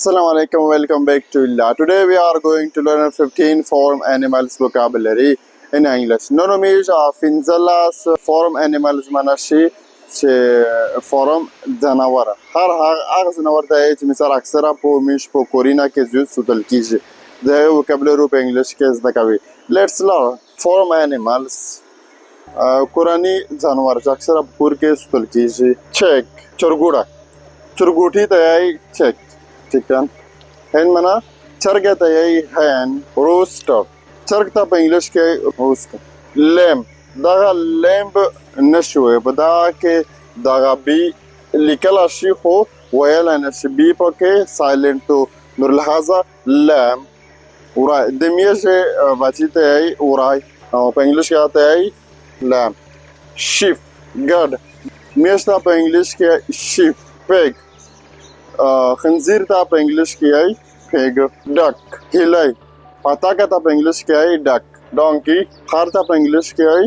Assalamu alaikum, welcome back to Illa. Today we are going to learn 15 form animals vocabulary in English. Nonomish finzalas form animals manashi form जानवर हर हर जानवर ته چې مثال اکثره په میش په کورینا کې زیات سوتل کیږي د vocabulary په انګلیش کې زده کوي. Let's learn form animals. کورانی جانور چې اکثره په کور کې سوتل کیږي. Check چرګوړه چرګوټي ته یې check chicken hen mana چرګ ته یې hen rooster چرګ ته په انګلیش کې rooster lamb دا lamb نشوي په دا کې دا بي لیکل شي خو ویل نه شي بي پکې سایلنت تو نور لحاظه lamb ورای د میشه بچی ته یې ورای او په انګلیش کې ته یې lamb sheep ګډ میشه په انګلیش کې sheep pig خنزیر ته په انګلیش کې ای پیګ ډک هیلای پتاکه ته په انګلیش کې ای ډک ډونکی خر ته په انګلیش کې ای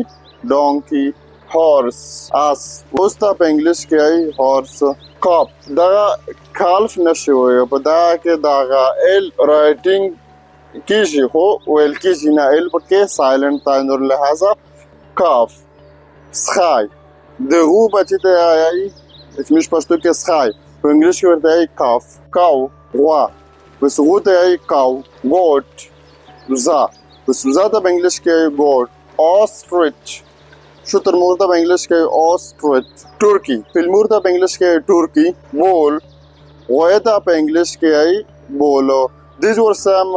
ډونکی هورس اس اوس ته په انګلیش کې ای هورس کاپ دا کالف نشوي په دا کې دا ال رائټینګ کیږي خو ویل کیږي نه ال پکې سایلنت تا نور لحاظه کاف سخای دغه بچی ته ای اسمش پښتو کې سخای په انګلیش کې ورته ای کاف کاو غوا په سغو ته ای کاو ګوټ وزا په سوزا ته په انګلیش کې ګوټ اوستریچ شتر مور ته په انګلیش کې اوستریچ ترکی فلمور ته په انګلیش کې ترکی بول غوا ته په انګلیش کې ای بولو. These were some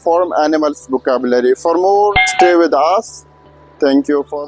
form animals vocabulary. For more, stay with us. Thank you for